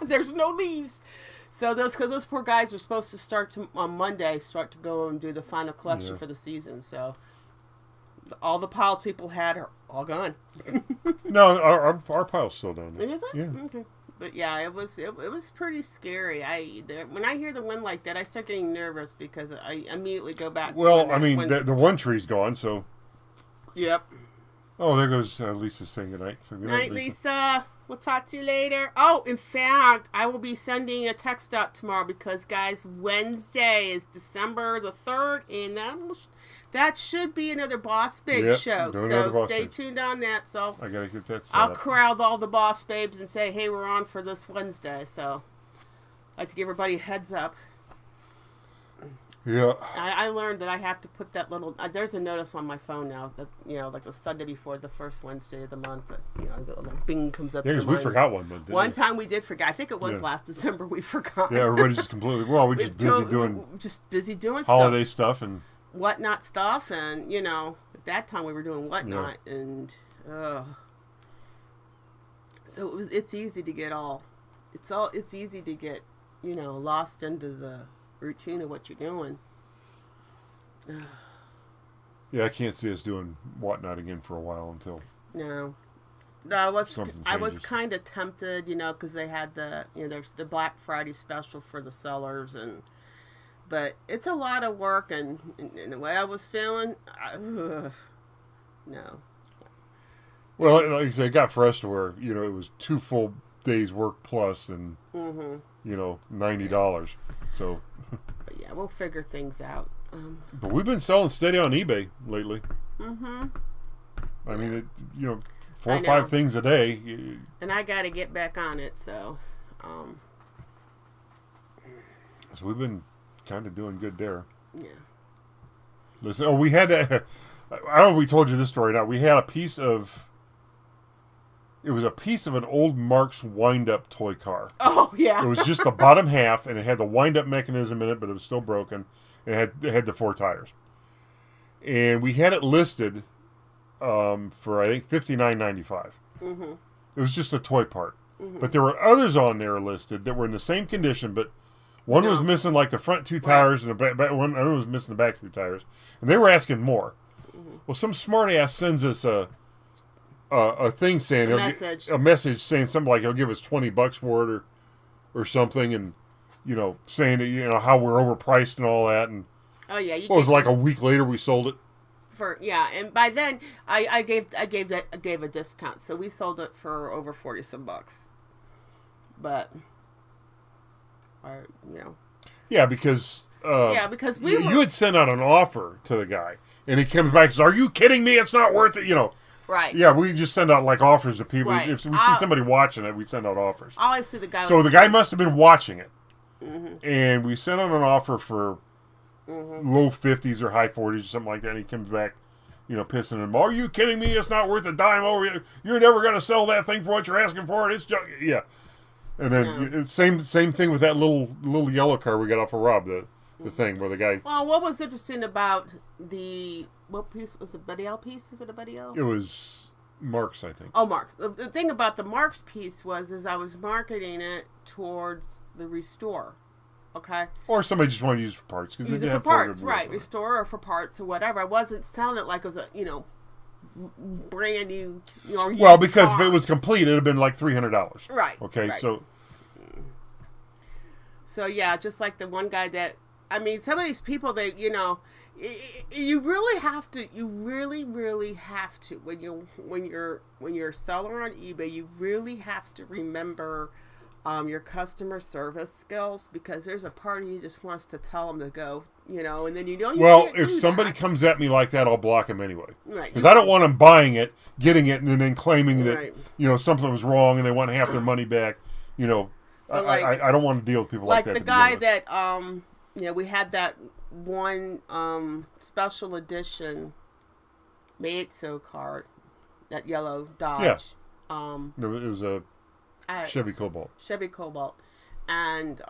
There's no leaves. So those poor guys were supposed to start on Monday, start to go and do the final collection for the season. So all the piles people had are all gone. No, our pile's still down there. Is it? Yeah. Okay. But yeah, it was pretty scary. When I hear the wind like that, I start getting nervous because I immediately go back. Well, I mean, the one tree's gone, so. Yep. Oh, there goes Lisa saying goodnight. So good night, Lisa. We'll talk to you later. Oh, in fact, I will be sending a text out tomorrow because, guys, Wednesday is December the 3rd, and that should be another Boss Babe show. So stay tuned on that. So I gotta get that set I'll up. crowd all the Boss Babes and say, hey, we're on for this Wednesday. So I'd like to give everybody a heads up. Yeah. I learned that I have to put that little. There's a notice on my phone now that like the Sunday before the first Wednesday of the month that the little bing comes up. Yeah, because we forgot one month. One time we did forget. I think it was last December we forgot. Yeah, everybody's just completely. Well, we're just busy doing holiday stuff and whatnot stuff, and at that time we were doing whatnot, and so it's easy to get it's easy to get lost into the routine of what you're doing. Yeah, I can't see us doing whatnot again for a while until. No. No, I was kind of tempted, because they had there's the Black Friday special for the sellers, but it's a lot of work, and the way I was feeling, no. Well, like I said, it got for us to where it was 2 full days work plus, and $90. So. But yeah, we'll figure things out. But we've been selling steady on eBay lately. Mm-hmm. I mean, 4 or 5 things a day. And I got to get back on it, so. So we've been kind of doing good there. Yeah. Listen, we had that. I don't know if we told you this story or not. We had a piece of. It was a piece of an old Marx wind-up toy car. Oh, yeah. It was just the bottom half, and it had the wind-up mechanism in it, but it was still broken. It had the 4 tires. And we had it listed for, I think, $59.95. Mm-hmm. It was just a toy part. Mm-hmm. But there were others on there listed that were in the same condition, but one was missing, like, the front 2 tires, and one was missing the back 2 tires. And they were asking more. Mm-hmm. Well, some smart-ass sends us a thing saying a message saying something like he'll give us $20 for it or something, and saying that how we're overpriced and all that, and it was like a week later we sold it and by then I gave a discount, so we sold it for over 40 some bucks, but because you had sent out an offer to the guy, and he comes back and says, "Are you kidding me? It's not worth it." Right. Yeah, we just send out like offers to people. Right. If we see somebody watching it, we send out offers. I always see the guy. So the guy must have been watching it, and we sent out an offer for low 50s or high 40s or something like that. And he comes back, pissing him. Are you kidding me? It's not worth a dime over here. You're never going to sell that thing for what you're asking for. It's just, And then same thing with that little yellow car we got off of Rob. The thing where the guy. Well, what was interesting about what piece was it? Buddy L piece? Was it a Buddy L? It was Marx, I think. Oh, Marx. The thing about the Marx piece was I was marketing it towards the restore. Okay. Or somebody just wanted to use it for parts. Use it for parts, right? Restore or for parts or whatever. I wasn't selling it like it was a brand new well, because if it was complete, it'd have been like $300. Right. Okay. Right. So yeah, just like the one guy that. I mean, some of these people that you really have to. You really, really have to when you're a seller on eBay. You really have to remember your customer service skills, because there's a party who just wants to tell them to go. And then well, if somebody comes at me like that, I'll block them anyway. Right. Because I don't want them buying it, getting it, and then claiming that something was wrong and they want half their money back. I don't want to deal with people like that. Like the guy that we had that one special edition Meizo card, that yellow Dodge. Yeah. It was a Chevy Cobalt. And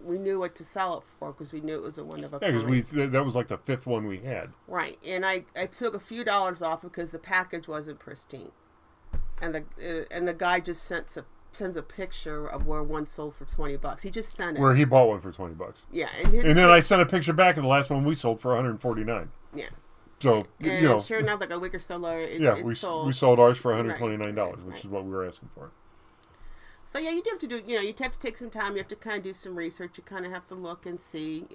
we knew what to sell it for because we knew it was a one of a kind. Yeah, because that was like the 5th one we had. Right, and I took a few dollars off because the package wasn't pristine, and the guy just sends a picture of where one sold for $20. He just sent it. Where he bought one for $20. Yeah, and then I sent a picture back of the last one we sold for $149. Yeah. So sure enough, like a week or so later, we sold ours for $129, which is what we were asking for. So yeah, you do have to do. You have to take some time. You have to kind of do some research. You kind of have to look and see.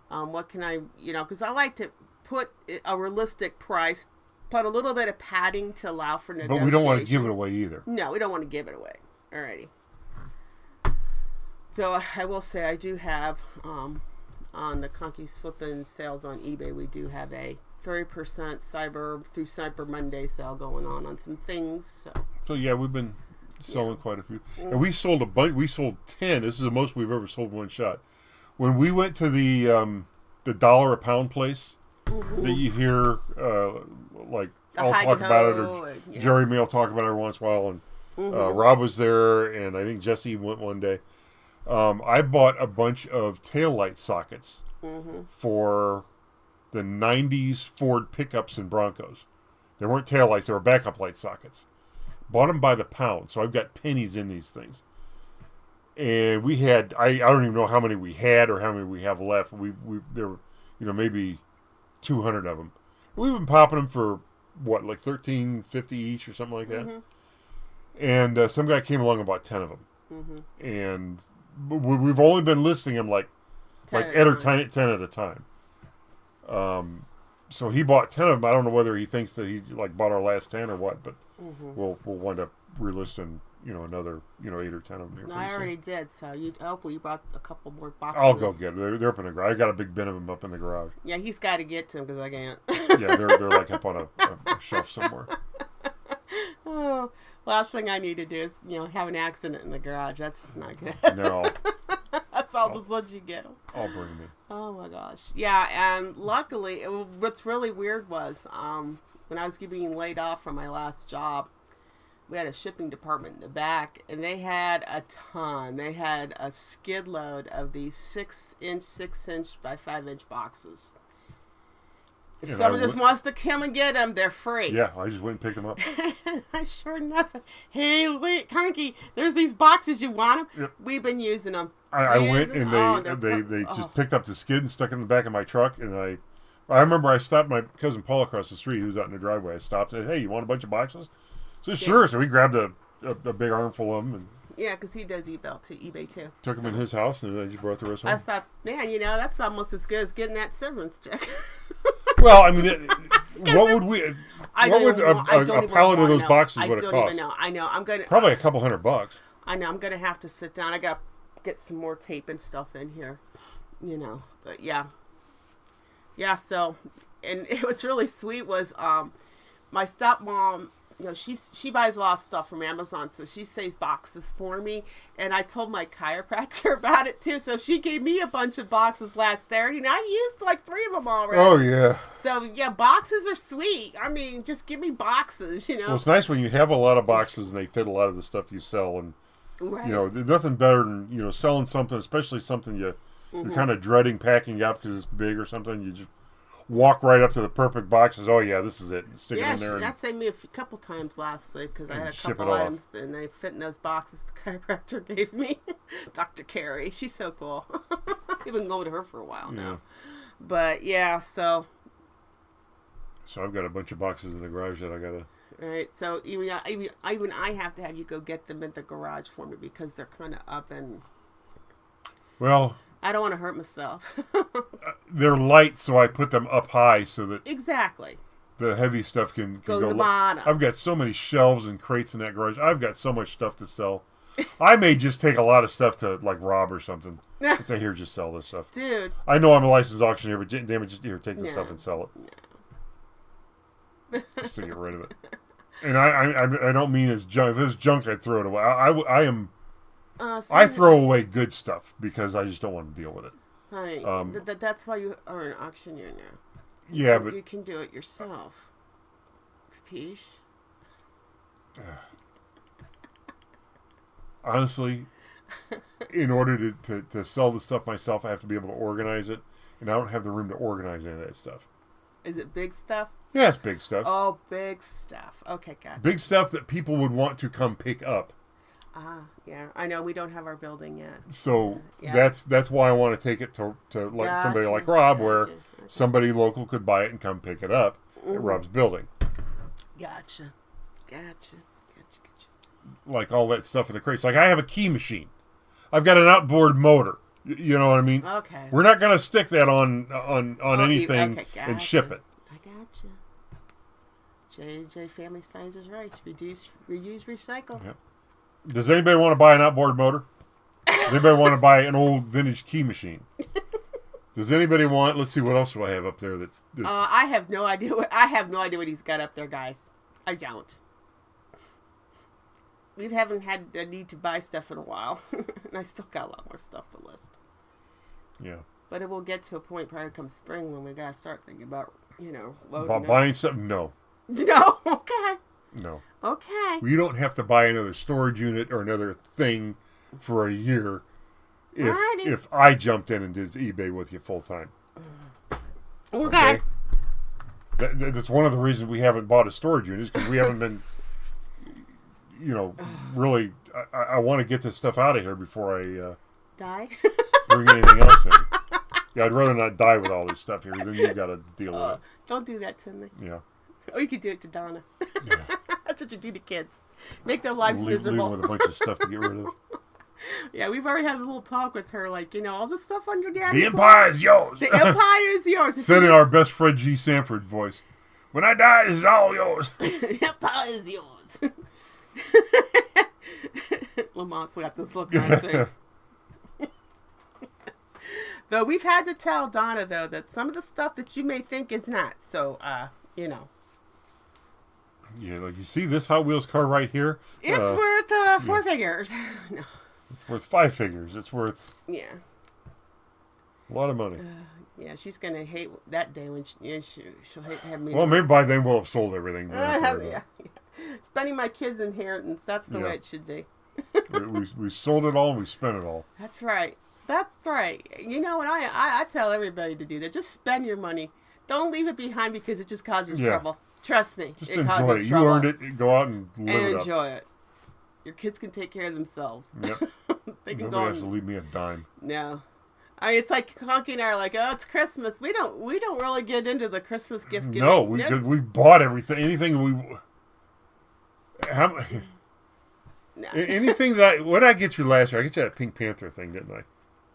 What can I? Because I like to put a realistic price. Put a little bit of padding to allow for negotiation. But we don't want to give it away either. No, we don't want to give it away. Alrighty. So I will say I do have on the Conkys Flippin sales on eBay, we do have a 30% Cyber Monday sale going on some things. So yeah, we've been selling quite a few, and we sold a bunch. We sold 10. This is the most we've ever sold in one shot. When we went to the $1 a pound place that you hear like I'll talk about it, or Jerry may talk about it every once in a while, and Rob was there, and I think Jesse went one day. I bought a bunch of taillight sockets for the 90s Ford pickups and Broncos. They weren't taillights, they were backup light sockets. Bought them by the pound, so I've got pennies in these things. And we had, I don't even know how many we had or how many we have left. There were, maybe 200 of them. We've been popping them for like $13.50 each or something like that. And some guy came along and bought 10 of them. And we've only been listing them like 10 at a time. So he bought 10 of them. I don't know whether he thinks that he like bought our last 10 or what, but we'll wind up relisting another 8 or 10 of them here. No, I already did. So hopefully you brought a couple more boxes. I'll go get them. They're up in the garage. I got a big bin of them up in the garage. Yeah, he's got to get to them because I can't. Yeah, they're like up on a shelf somewhere. Oh, last thing I need to do is have an accident in the garage. That's just not good. No. I'll just let you get them. I'll bring them. Oh my gosh. Yeah, and luckily, what's really weird was when I was being laid off from my last job, we had a shipping department in the back, and they had a ton. They had a skid load of these 6-inch by 5-inch boxes. If someone just wants to come and get them, they're free. Yeah, I just went and picked them up. I sure enough said, hey, Conky, there's these boxes. You want them? Yep. We've been using them. I went and they just picked up the skid and stuck it in the back of my truck. And I remember I stopped my cousin Paul across the street. He was out in the driveway. I stopped and said, hey, you want a bunch of boxes? So sure. So we grabbed a big armful of them. And yeah, because he does eBay too. Took them in his house and then I just brought the rest home. I thought, man, that's almost as good as getting that severance check. Well, I mean, what would a pallet of those boxes would have cost? I don't even know. I know. I'm gonna probably a couple $100. I know. I'm gonna have to sit down. I got to get some more tape and stuff in here. But yeah. So, and what's really sweet was my stepmom. She buys a lot of stuff from Amazon, so she saves boxes for me. And I told my chiropractor about it too, so she gave me a bunch of boxes last Saturday, and I've used like 3 of them already. Oh yeah. So yeah, boxes are sweet. I mean, just give me boxes, Well, it's nice when you have a lot of boxes and they fit a lot of the stuff you sell, and right. There's nothing better than selling something, especially something you're kind of dreading packing up because it's big or something. You just walk right up to the perfect boxes. Oh yeah, this is it. Stick it in there. That saved me a couple times last week because I had a couple items and they fit in those boxes the chiropractor gave me. Dr. Carrie, she's so cool. I've been going to her for a while now. But yeah, so I've got a bunch of boxes in the garage that I gotta. All right, so even I have to have you go get them in the garage for me because they're kind of up and. Well. I don't want to hurt myself. They're light, so I put them up high so that exactly the heavy stuff can go to the bottom. I've got so many shelves and crates in that garage. I've got so much stuff to sell. I may just take a lot of stuff to like rob or something. And say, here, just sell this stuff, dude. I know I'm a licensed auctioneer, but damn it, just here, take the stuff and sell it. Just to get rid of it. And I don't mean as junk. If it was junk, I'd throw it away. I throw away good stuff because I just don't want to deal with it. Honey, that's why you are an auctioneer now. Yeah, but you can do it yourself. Capiche? Honestly, in order to sell the stuff myself, I have to be able to organize it, and I don't have the room to organize any of that stuff. Is it big stuff? Yeah, it's big stuff. Oh, big stuff. Okay, gotcha. Big stuff that people would want to come pick up. Yeah, I know we don't have our building yet. So that's why I want to take it to like somebody like Rob, where somebody local could buy it and come pick it up at Rob's building. Gotcha. Like all that stuff in the crates. Like I have a key machine. I've got an outboard motor. You know what I mean? Okay. We're not going to stick that on anything and ship it. I gotcha. JJ Family Finds is right. Reduce, reuse, recycle. Yep. Does anybody want to buy an outboard motor? Does anybody want to buy an old vintage key machine? Does anybody want? Let's see, what else do I have up there? That's I have no idea. I have no idea what he's got up there, guys. I don't. We haven't had the need to buy stuff in a while, and I still got a lot more stuff to list. Yeah. But it will get to a point probably come spring when we gotta start thinking about loading buying something. No. No. Okay. No. Okay. You don't have to buy another storage unit or another thing for a year if I jumped in and did eBay with you full time. Okay. That's one of the reasons we haven't bought a storage unit, is because we haven't been, really. I want to get this stuff out of here before I die. Bring anything else in. Yeah, I'd rather not die with all this stuff here. Then you got to deal with it. Don't do that to me. Yeah. Or you could do it to Donna. Yeah. That's what you do to kids. Make their lives miserable. Leave them with a bunch of stuff to get rid of. Yeah, we've already had a little talk with her, like, all the stuff on your daddy's The empire is yours. The empire is yours. Said in our best Fred G. Sanford voice. When I die, it's all yours. The empire is yours. Lamont's got this look on his face. Though we've had to tell Donna, though, that some of the stuff that you may think is not. So, Yeah, like you see this Hot Wheels car right here? It's worth 4 figures. No. It's worth 5 figures. It's worth... Yeah. A lot of money. Yeah, she's going to hate that day when she'll have me. Well, maybe by then we'll have sold everything. Yeah. Spending my kids' inheritance. That's the way it should be. we sold it all and we spent it all. That's right. That's right. You know what? I tell everybody to do that. Just spend your money. Don't leave it behind because it just causes trouble. Trust me. Just enjoy it. You earned it. Go out and live it up. Enjoy it. Your kids can take care of themselves. Yep. They can Nobody has to leave me a dime. No. I mean, it's like Conky and I are like, oh, it's Christmas. We don't really get into the Christmas gift giving. No, we bought everything. Anything we... Anything that... What did I get you last year? I get you that Pink Panther thing, didn't I?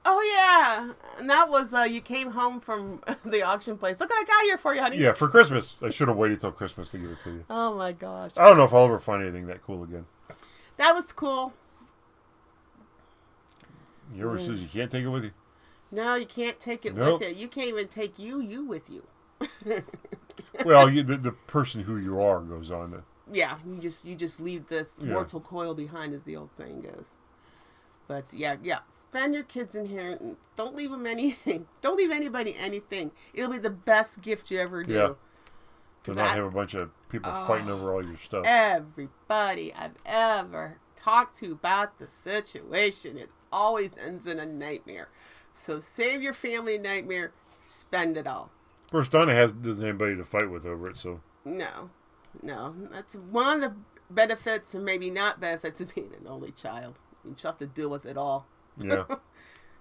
Oh, yeah. And that was, you came home from the auction place. Look what I got here for you, honey. Yeah, for Christmas. I should have waited till Christmas to give it to you. Oh, my gosh. I don't know if I'll ever find anything that cool again. That was cool. You ever says you can't take it with you? No, you can't take it with you. You can't even take you with you. Well, the person who you are goes on to... Yeah, you just leave this mortal coil behind, as the old saying goes. But yeah, spend your kids' inheritance. Don't leave them anything. Don't leave anybody anything. It'll be the best gift you ever do. Yeah. To not have a bunch of people fighting over all your stuff. Everybody I've ever talked to about the situation, it always ends in a nightmare. So save your family a nightmare. Spend it all. Of course, Donna doesn't have anybody to fight with over it, so. No. That's one of the benefits, and maybe not benefits, of being an only child. She'll have to deal with it all. Yeah.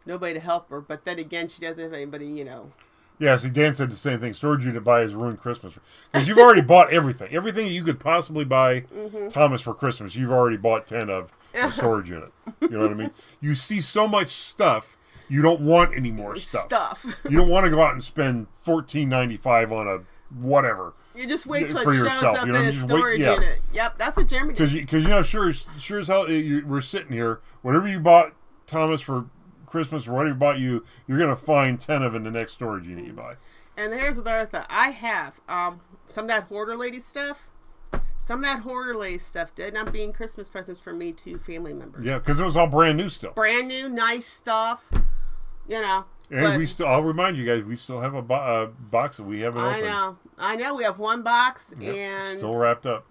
Nobody to help her. But then again, she doesn't have anybody, Yeah, see, Dan said the same thing. Storage unit buy is ruined Christmas. Because you've already bought everything. Everything you could possibly buy Thomas for Christmas, you've already bought 10 of the storage unit. You know what I mean? You see so much stuff, you don't want any more stuff. You don't want to go out and spend $14.95 on a whatever. You just wait till it shows up in a storage unit. Yep, that's what Jeremy did. Because sure as hell, we're sitting here. Whatever you bought Thomas for Christmas or whatever you bought you're going to find 10 of in the next storage unit you buy. And here's the other thing. I have some of that hoarder lady stuff. Some of that hoarder lady stuff did not being Christmas presents for me to family members. Yeah, because it was all brand new still. Brand new, nice stuff. And I'll remind you guys, we still have a box that we haven't opened. I know. We have one box and still wrapped up.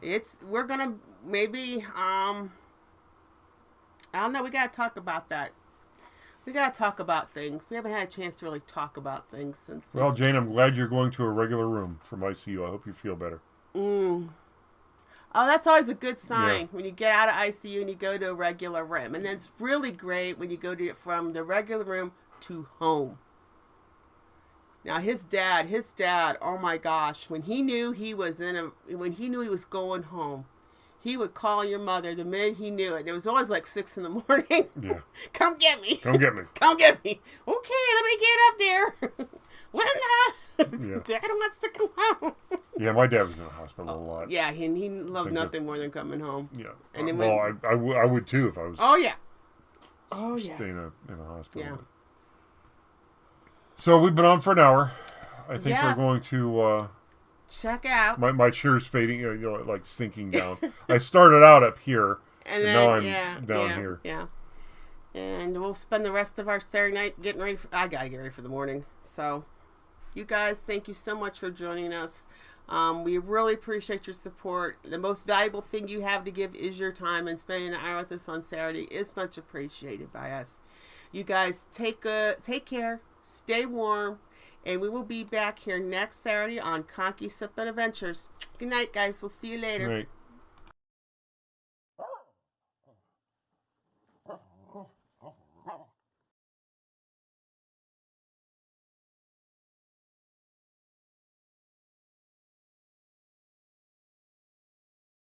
We're gonna maybe I don't know. We gotta talk about that. We gotta talk about things. We haven't had a chance to really talk about things since. Well, Jane, I'm glad you're going to a regular room from ICU. I hope you feel better. Oh, that's always a good sign when you get out of ICU and you go to a regular room. And then it's really great when you go to from the regular room to home. Now his dad, oh my gosh, when he knew he was going home, he would call your mother the minute he knew it. It was always like 6 a.m. Yeah. Come get me. Come get me. Come get me. Okay, let me get up there. When Dad wants to come home. Yeah, my dad was in the hospital a lot. Yeah, he loved nothing more than coming home. Yeah. And then I would too if I was. Oh yeah. Staying in a hospital. Yeah. So we've been on for an hour. I think we're going to check out. My chair's fading, like sinking down. I started out up here, and now I'm down here. Yeah. And we'll spend the rest of our Saturday night getting ready. I gotta get ready for the morning. So, you guys, thank you so much for joining us. We really appreciate your support. The most valuable thing you have to give is your time, and spending an hour with us on Saturday is much appreciated by us. You guys take care, stay warm, and we will be back here next Saturday on Conkys Flippin Adventures. Good night, guys. We'll see you later. Good night.